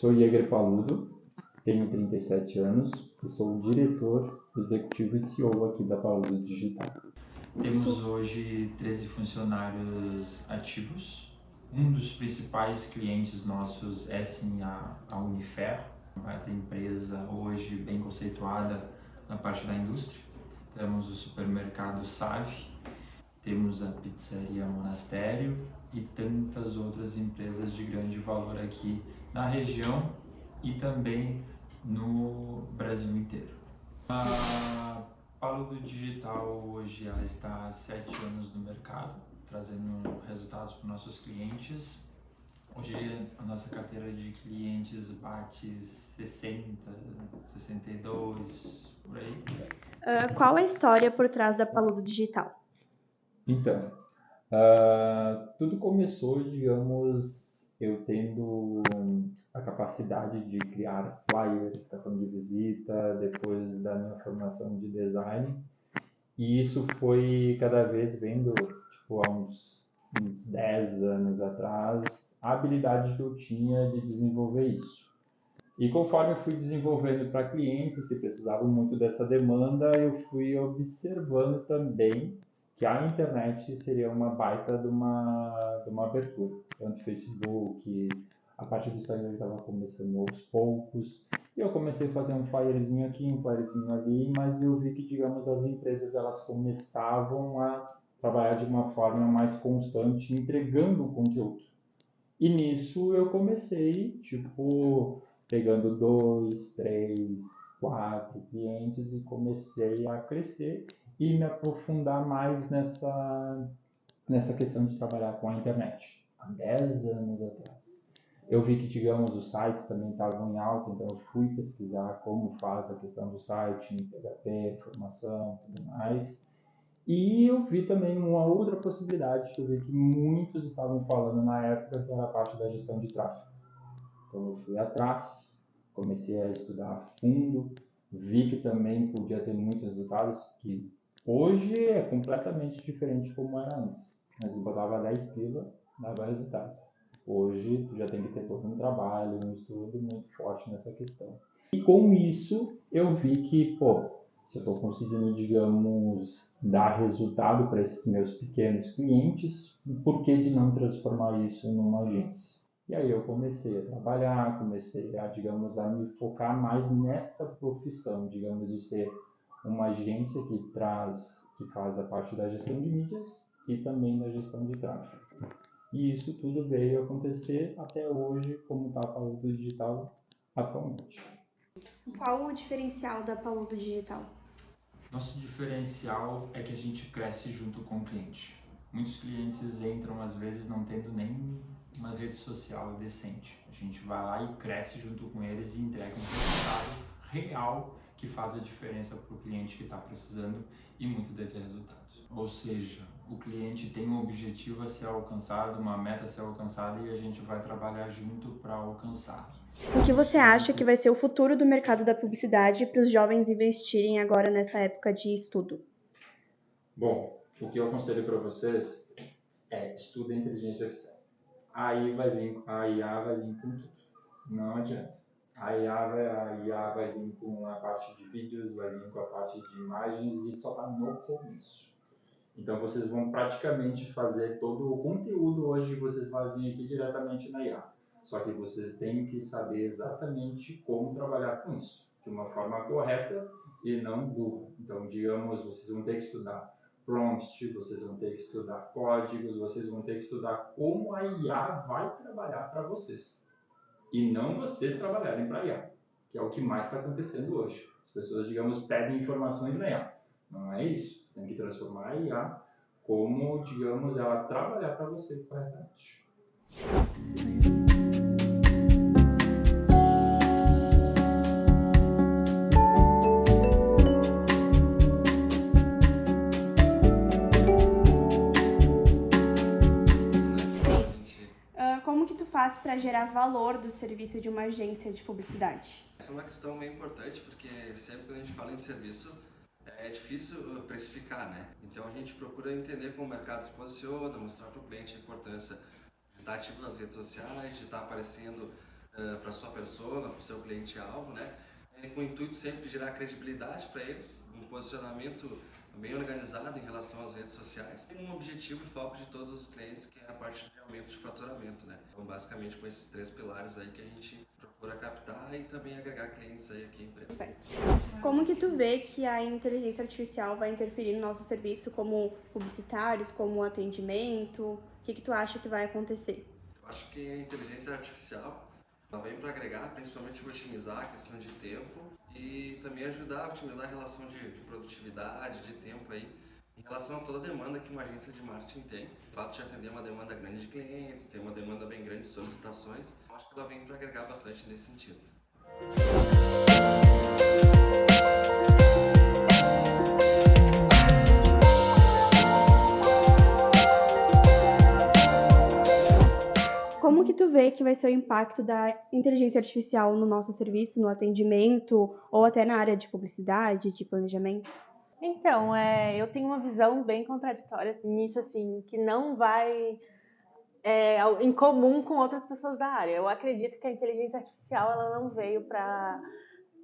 Sou Jäger Paludo, tenho 37 anos e sou o diretor executivo e CEO aqui da Paludo Digital. Temos hoje 13 funcionários ativos. Um dos principais clientes nossos é sim a Uniferro, uma empresa hoje bem conceituada na parte da indústria. Temos o supermercado Save, temos a pizzaria Monastério e tantas outras empresas de grande valor aqui na região e também no Brasil inteiro. A Paludo Digital hoje ela está há 7 anos no mercado, trazendo resultados para nossos clientes. Hoje a nossa carteira de clientes bate 60, 62, por aí. Qual a história por trás da Paludo Digital? Então, tudo começou, digamos, eu tendo a capacidade de criar flyers, cartão de visita, depois da minha formação de design. E isso foi cada vez vendo, tipo, há uns 10 anos atrás, a habilidade que eu tinha de desenvolver isso. E conforme eu fui desenvolvendo para clientes que precisavam muito dessa demanda, eu fui observando também que a internet seria uma baita de uma abertura. Tanto Facebook, a parte do Instagram estava começando aos poucos. E eu comecei a fazer um flyerzinho aqui, um flyerzinho ali, mas eu vi que, digamos, as empresas elas começavam a trabalhar de uma forma mais constante, entregando o conteúdo. E nisso eu comecei, tipo, pegando 2, 3, 4 clientes e comecei a crescer e me aprofundar mais nessa questão de trabalhar com a internet. Há 10 anos atrás. Eu vi que, digamos, os sites também estavam em alta, então eu fui pesquisar como faz a questão do site, em PHP, formação e tudo mais. E eu vi também uma outra possibilidade que eu vi que muitos estavam falando na época, que era a parte da gestão de tráfego. Então eu fui atrás, comecei a estudar a fundo, vi que também podia ter muitos resultados, que hoje é completamente diferente como era antes. Mas eu botava 10 pila, dava resultado. Hoje tu já tem que ter todo um trabalho, um estudo muito forte nessa questão. E com isso eu vi que, se eu estou conseguindo, digamos, dar resultado para esses meus pequenos clientes, por que de não transformar isso numa agência? E aí eu comecei a trabalhar, comecei a, digamos, a me focar mais nessa profissão, digamos, de ser uma agência que faz a parte da gestão de mídias e também da gestão de tráfego. E isso tudo veio acontecer até hoje, como está a Paludo Digital atualmente. Qual o diferencial da Paludo Digital? Nosso diferencial é que a gente cresce junto com o cliente. Muitos clientes entram, às vezes, não tendo nem uma rede social decente. A gente vai lá e cresce junto com eles e entrega um resultado real que faz a diferença para o cliente que está precisando e muito desse resultado. Ou seja, o cliente tem um objetivo a ser alcançado, uma meta a ser alcançada e a gente vai trabalhar junto para alcançar. O que você acha que vai ser o futuro do mercado da publicidade para os jovens investirem agora nessa época de estudo? Bom, o que eu aconselho para vocês é estudem inteligência artificial. A IA vai vir com tudo. Não adianta. A IA vai vir com a parte de vídeos, vai vir com a parte de imagens e só está no começo. Então vocês vão praticamente fazer todo o conteúdo hoje que vocês fazem aqui diretamente na IA. Só que vocês têm que saber exatamente como trabalhar com isso, de uma forma correta e não burra. Então, digamos, vocês vão ter que estudar prompt, vocês vão ter que estudar códigos, vocês vão ter que estudar como a IA vai trabalhar para vocês. E não vocês trabalharem para a IA, que é o que mais está acontecendo hoje. As pessoas, digamos, pedem informações na IA. Não é isso. Tem que transformar a IA como, digamos, ela trabalhar para você corretamente. Como que tu faz para gerar valor do serviço de uma agência de publicidade? Essa é uma questão bem importante, porque sempre que a gente fala em serviço, é difícil precificar, né? Então a gente procura entender como o mercado se posiciona, mostrar para o cliente a importância de estar ativo nas redes sociais, de estar aparecendo para sua persona, para o seu cliente-alvo, né? Com o intuito sempre de gerar credibilidade para eles, um posicionamento bem organizado em relação às redes sociais, e um objetivo e foco de todos os clientes, que é a parte de aumento de faturamento, né? Então, basicamente, com esses 3 pilares aí que a gente procura captar e também agregar clientes aí aqui em empresa. Perfeito. Como que tu vê que a inteligência artificial vai interferir no nosso serviço como publicitários, como atendimento? O que tu acha que vai acontecer? Eu acho que a inteligência artificial ela vem para agregar, principalmente otimizar a questão de tempo e também ajudar a otimizar a relação de produtividade, de tempo aí, em relação a toda a demanda que uma agência de marketing tem. O fato de atender uma demanda grande de clientes, ter uma demanda bem grande de solicitações, eu acho que ela vem para agregar bastante nesse sentido. Como que tu vê que vai ser o impacto da inteligência artificial no nosso serviço, no atendimento, ou até na área de publicidade, de planejamento? Então, eu tenho uma visão bem contraditória nisso, assim, que não vai em comum com outras pessoas da área. Eu acredito que a inteligência artificial ela não veio para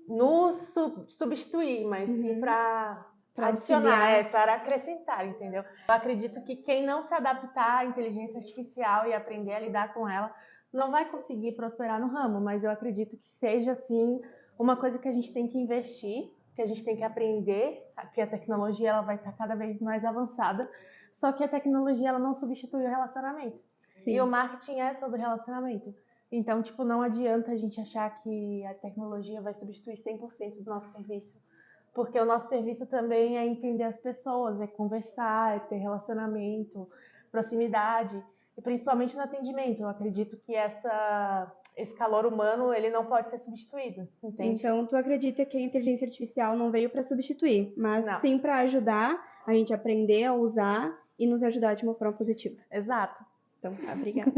nos substituir, mas sim para adicionar, para acrescentar, entendeu? Eu acredito que quem não se adaptar à inteligência artificial e aprender a lidar com ela não vai conseguir prosperar no ramo, mas eu acredito que seja, assim, uma coisa que a gente tem que investir, que a gente tem que aprender, que a tecnologia ela vai estar cada vez mais avançada, só que a tecnologia ela não substitui o relacionamento. Sim. E o marketing é sobre relacionamento. Então, tipo, não adianta a gente achar que a tecnologia vai substituir 100% do nosso serviço. Porque o nosso serviço também é entender as pessoas, é conversar, é ter relacionamento, proximidade. E principalmente no atendimento. Eu acredito que esse calor humano, ele não pode ser substituído, entende? Então, tu acredita que a inteligência artificial não veio para substituir, mas Não. sim para ajudar a gente a aprender a usar e nos ajudar de uma forma positiva. Exato. Então, tá, obrigada.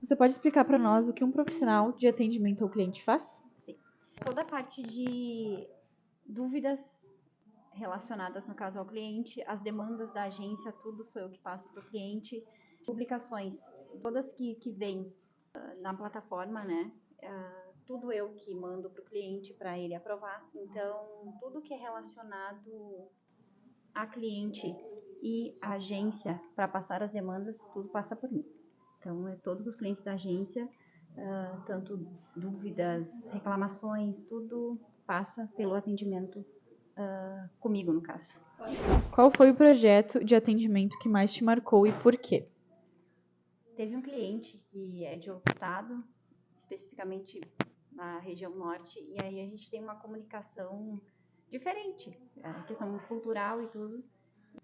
Você pode explicar para nós o que um profissional de atendimento ao cliente faz? Sim. Toda a parte de dúvidas relacionadas, no caso, ao cliente, as demandas da agência, tudo sou eu que passo para o cliente. Publicações, todas que vêm na plataforma, né? Tudo eu que mando para o cliente para ele aprovar. Então, tudo que é relacionado a cliente e a agência para passar as demandas, tudo passa por mim. Então, todos os clientes da agência, tanto dúvidas, reclamações, tudo passa pelo atendimento comigo, no caso. Qual foi o projeto de atendimento que mais te marcou e por quê? Teve um cliente que é de outro estado, especificamente na região norte, e aí a gente tem uma comunicação diferente, questão cultural e tudo.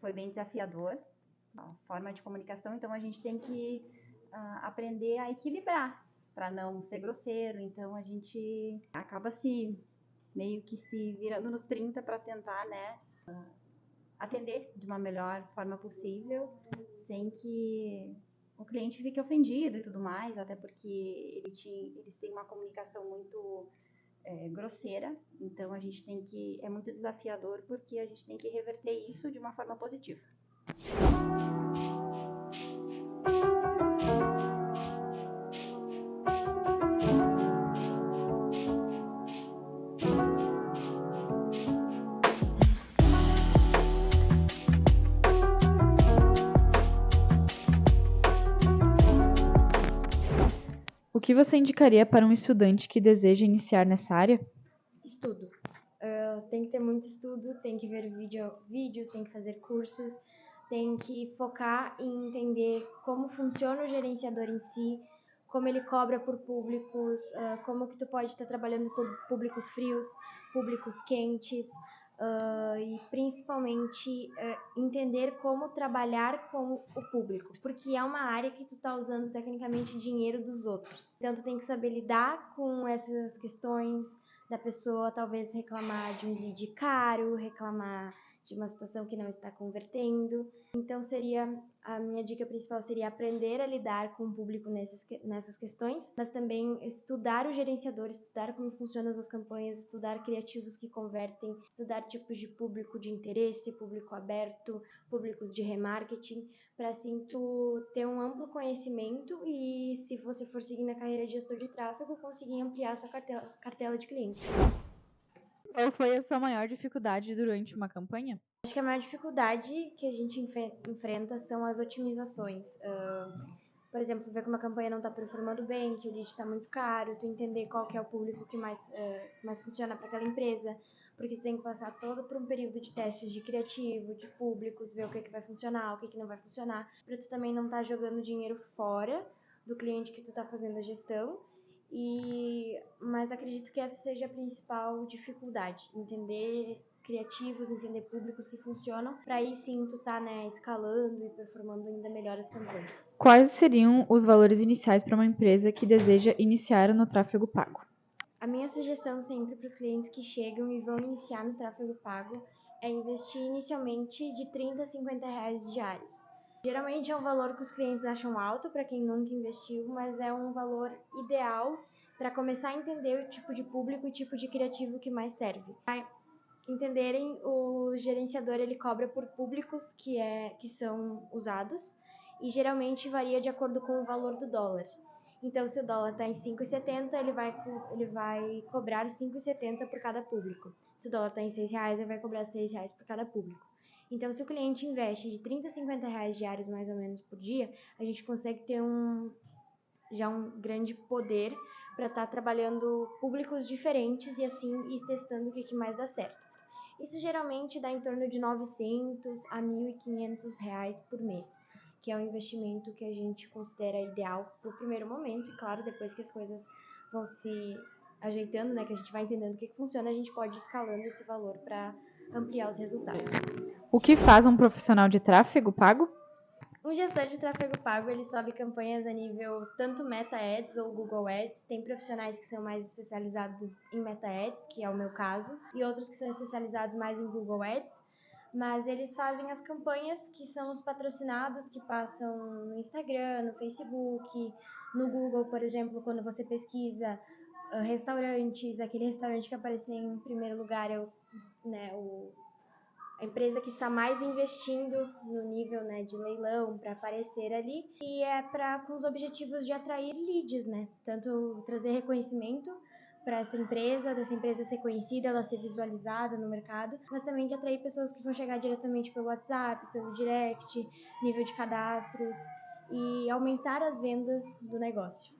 Foi bem desafiador a forma de comunicação, então a gente tem que aprender a equilibrar para não ser grosseiro. Então a gente acaba meio que se virando nos 30 para tentar, né, atender de uma melhor forma possível, sem que o cliente fique ofendido e tudo mais, até porque eles têm uma comunicação muito grosseira. Então a gente é muito desafiador, porque a gente tem que reverter isso de uma forma positiva. O que você indicaria para um estudante que deseja iniciar nessa área? Estudo. Tem que ter muito estudo, tem que ver vídeos, tem que fazer cursos, tem que focar em entender como funciona o gerenciador em si, como ele cobra por públicos, como que tu pode estar trabalhando por públicos frios, públicos quentes, e principalmente entender como trabalhar com o público, porque é uma área que tu tá usando tecnicamente dinheiro dos outros. Então tu tem que saber lidar com essas questões da pessoa talvez reclamar de um lead caro, reclamar de uma situação que não está convertendo. Então, a minha dica principal seria aprender a lidar com o público nessas questões, mas também estudar o gerenciador, estudar como funcionam as campanhas, estudar criativos que convertem, estudar tipos de público de interesse, público aberto, públicos de remarketing, para assim tu ter um amplo conhecimento e, se você for seguir na carreira de gestor de tráfego, conseguir ampliar a sua cartela de clientes. Qual foi a sua maior dificuldade durante uma campanha? Acho que a maior dificuldade que a gente enfrenta são as otimizações. Por exemplo, tu vê que uma campanha não está performando bem, que o lead está muito caro, tu entender qual que é o público que mais funciona para aquela empresa, porque tu tem que passar todo por um período de testes de criativo, de públicos, ver o que vai funcionar, o que não vai funcionar, para tu também não estar jogando dinheiro fora do cliente que tu está fazendo a gestão. Mas acredito que essa seja a principal dificuldade, entender criativos, entender públicos que funcionam, para aí sim tu tá, escalando e performando ainda melhor as campanhas. Quais seriam os valores iniciais para uma empresa que deseja iniciar no tráfego pago? A minha sugestão sempre para os clientes que chegam e vão iniciar no tráfego pago é investir inicialmente de 30 a 50 reais diários. Geralmente é um valor que os clientes acham alto para quem nunca investiu, mas é um valor ideal para começar a entender o tipo de público e tipo de criativo que mais serve. Para entenderem, o gerenciador ele cobra por públicos que são usados e geralmente varia de acordo com o valor do dólar. Então, se o dólar está em 5,70, ele vai cobrar 5,70 por cada público. Se o dólar está em R$6, ele vai cobrar R$6 por cada público. Então, se o cliente investe de 30 a 50 reais diários, mais ou menos, por dia, a gente consegue ter já um grande poder para estar trabalhando públicos diferentes e assim ir testando o que mais dá certo. Isso geralmente dá em torno de 900 a 1.500 reais por mês, que é um investimento que a gente considera ideal para o primeiro momento. E claro, depois que as coisas vão se ajeitando, que a gente vai entendendo o que funciona, a gente pode ir escalando esse valor para ampliar os resultados. O que faz um profissional de tráfego pago? Um gestor de tráfego pago, ele sobe campanhas a nível tanto Meta Ads ou Google Ads. Tem profissionais que são mais especializados em Meta Ads, que é o meu caso, e outros que são especializados mais em Google Ads. Mas eles fazem as campanhas que são os patrocinados, que passam no Instagram, no Facebook, no Google, por exemplo, quando você pesquisa restaurantes, aquele restaurante que aparece em primeiro lugar é a empresa que está mais investindo no nível de leilão para aparecer ali, e é com os objetivos de atrair leads, tanto trazer reconhecimento para essa empresa, dessa empresa ser conhecida, ela ser visualizada no mercado, mas também de atrair pessoas que vão chegar diretamente pelo WhatsApp, pelo direct, nível de cadastros e aumentar as vendas do negócio.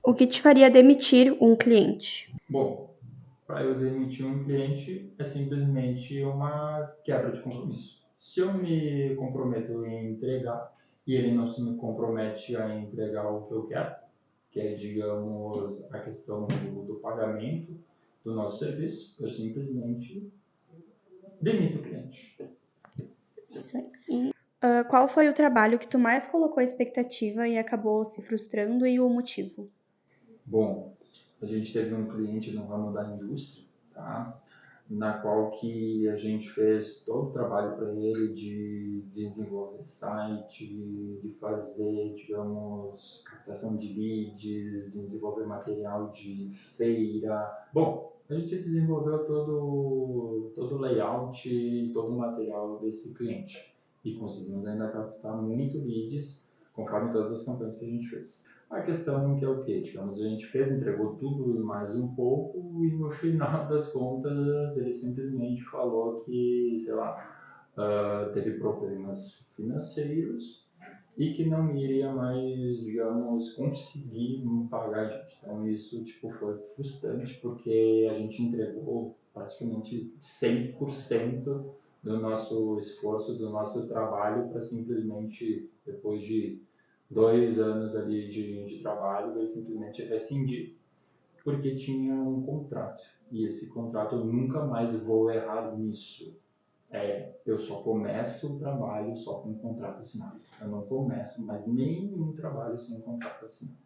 O que te faria demitir um cliente? Bom, para eu demitir um cliente é simplesmente uma quebra de compromisso. Se eu me comprometo em entregar e ele não se me compromete a entregar o que eu quero, que é, digamos, a questão do pagamento do nosso serviço, eu simplesmente demito o cliente. Isso aí. E, qual foi o trabalho que tu mais colocou expectativa e acabou se frustrando e o motivo? Bom, a gente teve um cliente no ramo da indústria, tá? Na qual que a gente fez todo o trabalho para ele de desenvolver site, de fazer, digamos, captação de leads, desenvolver material de feira. Bom, a gente desenvolveu todo o layout e todo o material desse cliente. E conseguimos ainda captar muito leads conforme todas as campanhas que a gente fez. A questão que é o quê? Digamos, a gente entregou tudo e mais um pouco, e no final das contas ele simplesmente falou que, sei lá, teve problemas financeiros e que não iria mais, digamos, conseguir pagar a gente. Então isso foi frustrante, porque a gente entregou praticamente 100% do nosso esforço, do nosso trabalho, para simplesmente, depois de 2 anos ali de trabalho, ele simplesmente rescindir. porque tinha um contrato. E esse contrato eu nunca mais vou errar nisso. Eu só começo o trabalho só com um contrato assinado. Eu não começo mais nenhum trabalho sem um contrato assinado.